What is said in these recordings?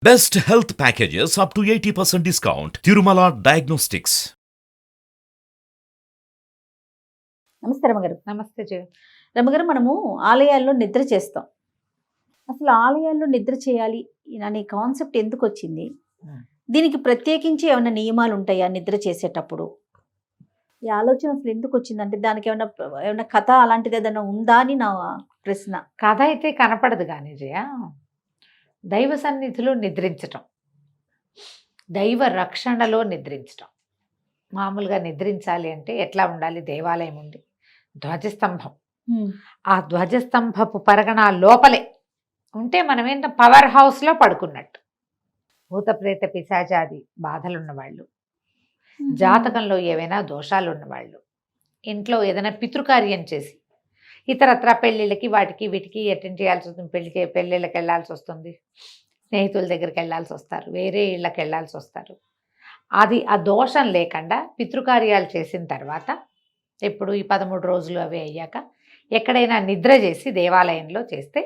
Best health packages up to 80% discount. Tirumala Diagnostics. నమస్తే రమగారు. నమస్తే జయ. రమగారు, మనము ఆలయాల్లో నిద్ర చేస్తాం. అసలు ఆలయాల్లో నిద్ర చేయాలి అనే కాన్సెప్ట్ ఎందుకు వచ్చింది? దీనికి ప్రత్యేకించి ఏమైనా నియమాలు ఉంటాయా నిద్ర చేసేటప్పుడు? ఈ ఆలోచన అసలు ఎందుకు వచ్చింది? అంటే దానికి ఏమైనా కథ అలాంటిది ఏదైనా ఉందా అని నా ప్రశ్న. కథ అయితే కనపడదు కానీ జయ, దైవ సన్నిధిలో నిద్రించటం, దైవ రక్షణలో నిద్రించటం. మామూలుగా నిద్రించాలి అంటే ఎట్లా ఉండాలి? దేవాలయం ఉండి ధ్వజస్తంభం, ఆ ధ్వజస్తంభపు పరగణ లోపలే ఉంటే మనం ఏంటో పవర్ హౌస్లో పడుకున్నట్టు. భూత ప్రేత పిశాచాది బాధలున్నవాళ్ళు, జాతకంలో ఏవైనా దోషాలు ఉన్నవాళ్ళు, ఇంట్లో ఏదైనా పితృకార్యం చేసి ఇతరత్ర పెళ్ళిళ్ళకి వాటికి వీటికి అటెండ్ చేయాల్సి వస్తుంది, పెళ్ళిళ్ళకి వెళ్ళాల్సి వస్తుంది, స్నేహితుల దగ్గరికి వెళ్ళాల్సి వస్తారు, వేరే ఇళ్ళకి వెళ్ళాల్సి వస్తారు. అది ఆ దోషం లేకుండా పితృకార్యాలు చేసిన తర్వాత ఎప్పుడు ఈ 13 రోజులు అవి అయ్యాక ఎక్కడైనా నిద్ర చేసి దేవాలయంలో చేస్తే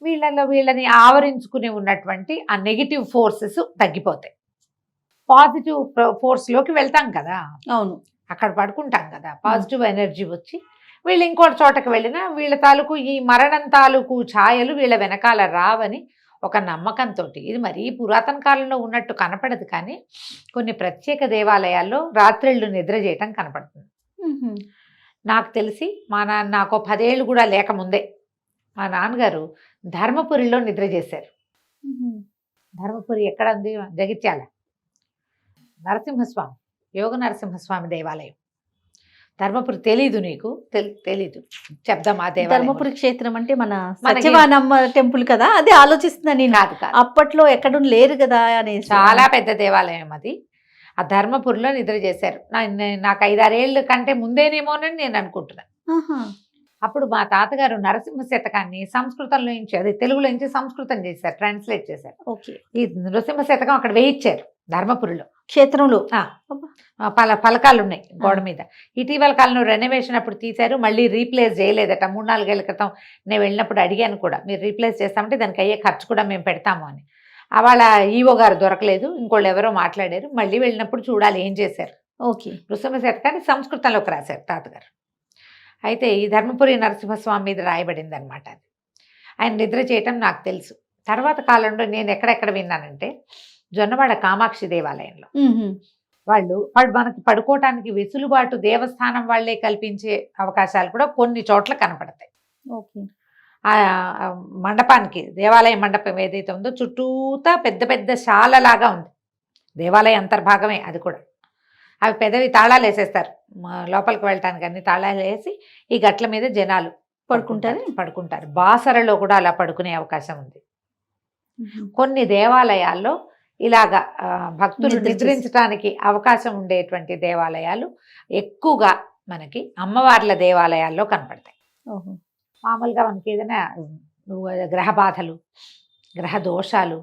వీళ్ళని ఆవరించుకుని ఉన్నటువంటి ఆ నెగిటివ్ ఫోర్సెస్ తగ్గిపోతాయి. పాజిటివ్ ఫోర్స్లోకి వెళ్తాం కదా. అవును, అక్కడ పడుకుంటాం కదా, పాజిటివ్ ఎనర్జీ వచ్చి వీళ్ళు ఇంకోటి చోటకి వెళ్ళినా వీళ్ళ తాలూకు ఈ మరణం తాలూకు ఛాయలు వీళ్ళ వెనకాల రావని ఒక నమ్మకంతో. ఇది మరీ పురాతన కాలంలో ఉన్నట్టు కనపడదు కానీ కొన్ని ప్రత్యేక దేవాలయాల్లో రాత్రిళ్ళు నిద్ర చేయటం కనపడుతుంది. నాకు తెలిసి నాకు 10 ఏళ్ళు కూడా లేకముందే మా నాన్నగారు ధర్మపురిలో నిద్ర చేశారు. ధర్మపురి ఎక్కడ ఉంది? జగిత్యాల. నరసింహస్వామి, యోగ నరసింహస్వామి దేవాలయం. ధర్మపురి తెలీదు నీకు? తెలీదు, చెప్దాం. ఆ దేవాలయం ధర్మపురి క్షేత్రం అంటే మన సత్యవానమ్మ టెంపుల్ కదా, అది ఆలోచిస్తున్నా నేను. అప్పట్లో ఎక్కడ లేరు కదా అని. చాలా పెద్ద దేవాలయం అది. ఆ ధర్మపురిలో నిద్ర చేశారు. నాకు 5-6 ఏళ్ళ కంటే ముందేనేమోనని నేను అనుకుంటున్నాను. అప్పుడు మా తాతగారు నరసింహ శతకాన్ని సంస్కృతంలో నుంచి, అది తెలుగులో నుంచి సంస్కృతం చేశారు, ట్రాన్స్లేట్ చేశారు. ఈ నరసింహ శతకం అక్కడ వేయించారు ధర్మపురిలో క్షేత్రంలో. పలకాలు ఉన్నాయి గోడ మీద. ఇటీవల కాలంలో రెనోవేషన్ అప్పుడు తీశారు, మళ్ళీ రీప్లేస్ చేయలేదట. 3-4 ఏళ్ల క్రితం నేను వెళ్ళినప్పుడు అడిగాను కూడా, మీరు రీప్లేస్ చేస్తామంటే దానికి అయ్యే ఖర్చు కూడా మేము పెడతాము అని. వాళ్ళ ఈవో గారు దొరకలేదు, ఇంకోళ్ళు ఎవరో మాట్లాడారు. మళ్ళీ వెళ్ళినప్పుడు చూడాలి ఏం చేశారు. నృసింహ శతకాన్ని సంస్కృతంలోకి రాశారు తాతగారు. అయితే ఈ ధర్మపురి నరసింహస్వామి మీద రాయబడింది అనమాట అది. ఆయన నిద్ర చేయటం నాకు తెలుసు. తర్వాత కాలంలో నేను ఎక్కడెక్కడ విన్నానంటే జొన్నవాడ కామాక్షి దేవాలయంలో వాళ్ళు మనకి పడుకోవటానికి వెసులుబాటు దేవస్థానం వాళ్ళే కల్పించే అవకాశాలు కూడా కొన్ని చోట్ల కనపడతాయి. ఆ మండపానికి, దేవాలయ మండపం ఏదైతే ఉందో చుట్టూతా పెద్ద పెద్ద శాలలాగా ఉంది. దేవాలయ అంతర్భాగమే అది కూడా. అవి పెద్దవి తాళాలు వేసేస్తారు, లోపలికి వెళ్ళటానికి అన్ని తాళాలు వేసి ఈ గట్ల మీద జనాలు పడుకుంటారు. బాసరలో కూడా అలా పడుకునే అవకాశం ఉంది. కొన్ని దేవాలయాల్లో ఇలాగా భక్తులు నిద్రించడానికి అవకాశం ఉండేటువంటి దేవాలయాలు ఎక్కువగా మనకి అమ్మవార్ల దేవాలయాల్లో కనపడతాయి. మామూలుగా మనకి ఏదైనా గ్రహ బాధలు, గ్రహ దోషాలు,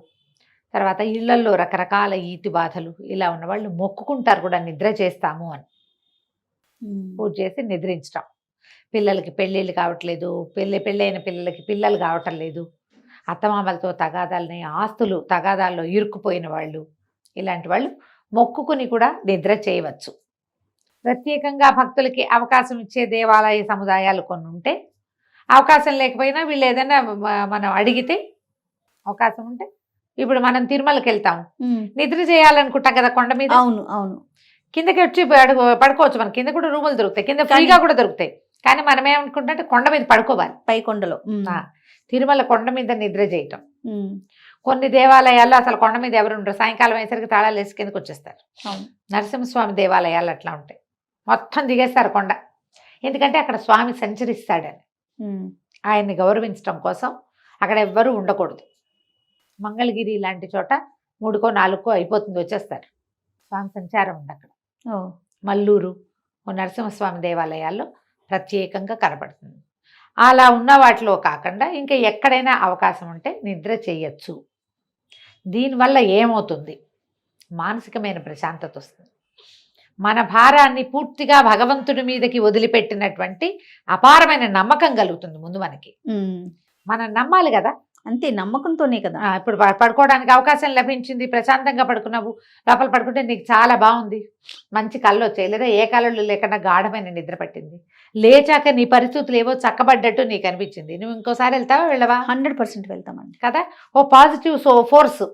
తర్వాత ఇళ్లల్లో రకరకాల ఈతి బాధలు ఇలా ఉన్నవాళ్ళు మొక్కుకుంటారు కూడా నిద్ర చేస్తాము అని. పూజ చేసి నిద్రించటం. పిల్లలకి పెళ్ళిళ్ళు కావట్లేదు, పెళ్ళైన పిల్లలకి పిల్లలు కావటం లేదు, అత్తమామలతో తగాదాలని, ఆస్తులు తగాదాల్లో ఇరుక్కుపోయిన వాళ్ళు, ఇలాంటి వాళ్ళు మొక్కుకుని కూడా నిద్ర చేయవచ్చు. ప్రత్యేకంగా భక్తులకి అవకాశం ఇచ్చే దేవాలయ సముదాయాలు కొన్ని ఉంటే, అవకాశం లేకపోయినా వీళ్ళు ఏదైనా మనం అడిగితే అవకాశం ఉంటే, ఇప్పుడు మనం తిరుమలకి వెళ్తాం, నిద్ర చేయాలనుకుంటాం కదా కొండ మీద. అవును, కిందకి వచ్చి పడుకోవచ్చు. మన కింద కూడా రూములు దొరుకుతాయి, కింద ఫ్రీగా కూడా దొరుకుతాయి. కానీ మనం ఏమనుకుంటే కొండ మీద పడుకోవాలి, పై కొండలో. తిరుమల కొండ మీద నిద్ర చేయటం. కొన్ని దేవాలయాల్లో అసలు కొండ మీద ఎవరు ఉండరు, సాయంకాలం అయ్యేసరికి తాళాలు వేసి కిందకు వచ్చేస్తారు. నరసింహస్వామి దేవాలయాలు అట్లా ఉంటాయి, మొత్తం దిగేస్తారు కొండ. ఎందుకంటే అక్కడ స్వామి సంచరిస్తాడని, ఆయన్ని గౌరవించడం కోసం అక్కడ ఎవ్వరూ ఉండకూడదు. మంగళగిరి లాంటి చోట 3కో 4కో అయిపోతుంది, వచ్చేస్తారు. స్వామి సంచారం ఉంది అక్కడ. మల్లూరు నరసింహస్వామి దేవాలయాల్లో ప్రత్యేకంగా కనపడుతుంది. అలా ఉన్న వాటిలో కాకుండా ఇంకా ఎక్కడైనా అవకాశం ఉంటే నిద్ర చేయొచ్చు. దీనివల్ల ఏమవుతుంది? మానసికమైన ప్రశాంతత వస్తుంది. మన భారాన్ని పూర్తిగా భగవంతుడి మీదకి వదిలిపెట్టినటువంటి అపారమైన నమ్మకం కలుగుతుంది ముందు మనకి. మనం నమ్మాలి కదా, అంతే, నమ్మకంతోనే కదా. ఇప్పుడు పడుకోవడానికి అవకాశం లభించింది, ప్రశాంతంగా పడుకున్నావు, లోపల పడుకుంటే నీకు చాలా బాగుంది, మంచి కళ్ళు వచ్చాయి, లేదా ఏ కళ్ళు లేకుండా గాఢమైన నిద్ర పట్టింది, లేచాక నీ పరిస్థితులు ఏవో చక్కబడ్డట్టు నీకు అనిపించింది, నువ్వు ఇంకోసారి వెళ్తావా వెళ్ళవా? 100% వెళ్తామండి కదా. O positive force.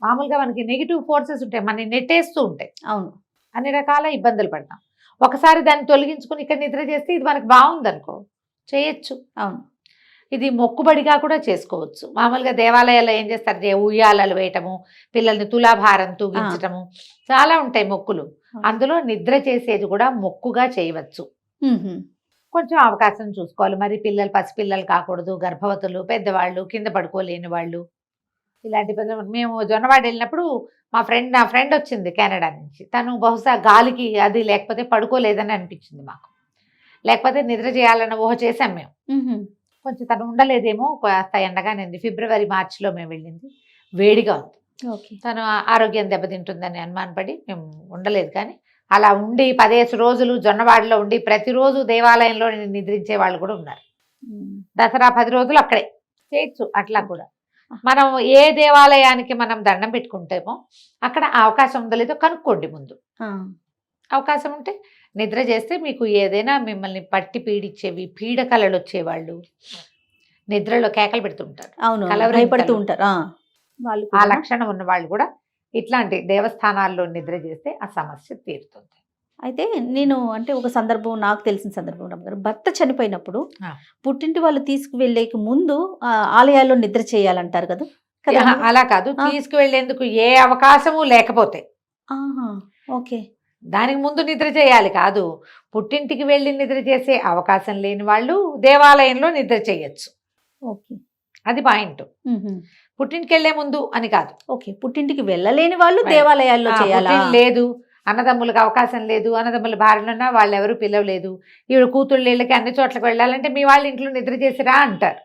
మామూలుగా మనకి నెగిటివ్ ఫోర్సెస్ ఉంటాయి, మనని నెట్టేస్తూ ఉంటాయి, అవును. అన్ని రకాల ఇబ్బందులు పడతాం. ఒకసారి దాన్ని తొలగించుకుని ఇక్కడ నిద్ర చేస్తే ఇది మనకు బాగుంది అనుకో, చేయొచ్చు. అవును. ఇది మొక్కుబడిగా కూడా చేసుకోవచ్చు. మామూలుగా దేవాలయాల్లో ఏం చేస్తారు, ఉయ్యాలలు వేయటము, పిల్లల్ని తులాభారం తూగించటము, చాలా ఉంటాయి మొక్కులు. అందులో నిద్ర చేసేది కూడా మొక్కుగా చేయవచ్చు. కొంచెం అవకాశం చూసుకోవాలి. మరి పిల్లలు పసిపిల్లలు కాకూడదు, గర్భవతులు, పెద్దవాళ్ళు, కింద పడుకోలేని వాళ్ళు, ఇలాంటి పిల్లలు. మేము జొన్నవాడ వెళ్ళినప్పుడు నా ఫ్రెండ్ వచ్చింది కెనడా నుంచి. తను బహుశా గాలికి అది లేకపోతే పడుకోలేదని అనిపించింది మాకు, లేకపోతే నిద్ర చేయాలన్న ఊహ చేసాం మేము. కొంచెం తను ఉండలేదేమో, కాస్త ఎండగానే ఫిబ్రవరి మార్చిలో మేము వెళ్ళింది, వేడిగా ఉంది. ఓకే. తను ఆరోగ్యం దెబ్బతింటుందని అనుమానపడి మేము ఉండలేదు. కానీ అలా ఉండి 15 రోజులు జొన్నవాడలో ఉండి ప్రతిరోజు దేవాలయంలో నిద్రించే వాళ్ళు కూడా ఉన్నారు. దసరా 10 రోజులు అక్కడే చేయొచ్చు. అట్లా కూడా మనం ఏ దేవాలయానికి మనం దండం పెట్టుకుంటామో అక్కడ అవకాశం ఉందో లేదో కనుక్కోండి ముందు. అవకాశం ఉంటే నిద్ర చేస్తే మీకు ఏదైనా మిమ్మల్ని పట్టి పీడిచ్చేవి, పీడకలలు వచ్చేవాళ్ళు, నిద్రలో కేకలు పెడుతుంటారు, అవును, కలవరం భయపడుతూ ఉంటారు, వాళ్ళు ఆ లక్షణం ఉన్న వాళ్ళు కూడా ఇట్లాంటి దేవస్థానాల్లో నిద్ర చేస్తే ఆ సమస్య తీరుతుంది. అయితే నేను అంటే ఒక సందర్భం, నాకు తెలిసిన సందర్భం, రమ్మగారు, భర్త చనిపోయినప్పుడు పుట్టింటి వాళ్ళు తీసుకువెళ్ళేకి ముందు ఆలయాల్లో నిద్ర చేయాలంటారు కదా. అలా కాదు, తీసుకువెళ్లేందుకు ఏ అవకాశము లేకపోతే ఓకే, దానికి ముందు నిద్ర చేయాలి కాదు. పుట్టింటికి వెళ్ళి నిద్ర చేసే అవకాశం లేని వాళ్ళు దేవాలయంలో నిద్ర చేయొచ్చు. ఓకే, అది పాయింట్. పుట్టింటికి వెళ్లే ముందు అని కాదు. ఓకే, పుట్టింటికి వెళ్ళలేని వాళ్ళు దేవాలయాల్లో చేయాలి. లేదు, అన్నదమ్ములకు అవకాశం లేదు, అన్నదమ్ముల భార్యలున్నా వాళ్ళు ఎవరు పిలవలేదు, ఈవిడ కూతుళ్ళ ఇళ్ళకి అన్ని చోట్లకు వెళ్ళాలంటే మీ వాళ్ళ ఇంట్లో నిద్ర చేసిరా అంటారు.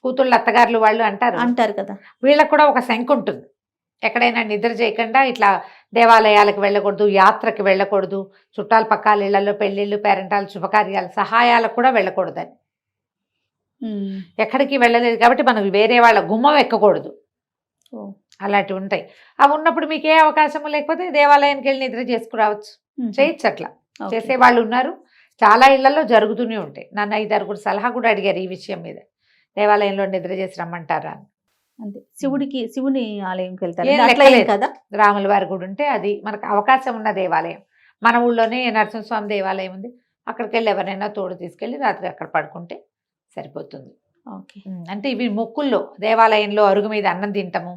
కూతుళ్ళు అత్తగారులు వాళ్ళు అంటారు కదా. వీళ్ళకి కూడా ఒక శంక ఉంటుంది, ఎక్కడైనా నిద్ర చేయకుండా ఇట్లా దేవాలయాలకు వెళ్ళకూడదు, యాత్రకి వెళ్ళకూడదు, చుట్టాల పక్కాల ఇళ్లలో పెళ్ళిళ్ళు, పేరెంటాలు, శుభకార్యాలు, సహాయాలకు కూడా వెళ్ళకూడదని. ఎక్కడికి వెళ్ళలేదు కాబట్టి మనం వేరే వాళ్ళ గుమ్మం ఎక్కకూడదు, అలాంటివి ఉంటాయి. అవి ఉన్నప్పుడు మీకు ఏ అవకాశము లేకపోతే దేవాలయానికి వెళ్ళి నిద్ర చేసుకురావచ్చు, చేయొచ్చు. అట్లా చేసేవాళ్ళు ఉన్నారు, చాలా ఇళ్లలో జరుగుతూనే ఉంటాయి. నన్ను 5-6 సలహా కూడా అడిగారు ఈ విషయం మీద, దేవాలయంలో నిద్ర చేసి రమ్మంటారా అని. అంతే, శివుని ఆలయంకి వెళ్తారు కదా. రాముల వారి గుడి ఉంటే అది మనకు అవకాశం ఉన్న దేవాలయం. మన ఊళ్ళోనే నరసింహస్వామి దేవాలయం ఉంది, అక్కడికి వెళ్ళి ఎవరైనా తోడు తీసుకెళ్ళి రాత్రి అక్కడ పడుకుంటే సరిపోతుంది. ఓకే. అంటే ఇవి మొక్కుల్లో దేవాలయంలో అరుగు మీద అన్నం తింటాము.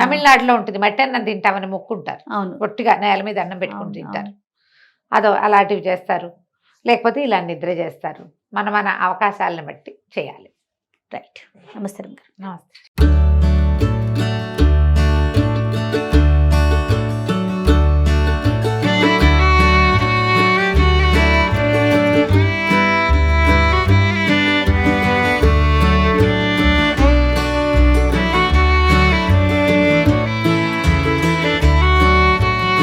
తమిళనాడులో ఉంటుంది, మట్టి అన్నం తింటామని మొక్కుంటారు, పొట్టిగా నేల మీద అన్నం పెట్టుకుని తింటారు, అలాంటివి చేస్తారు. లేకపోతే ఇలా నిద్ర చేస్తారు. మన అవకాశాలను బట్టి చేయాలి. రైట్. నమస్తే. నమస్తే.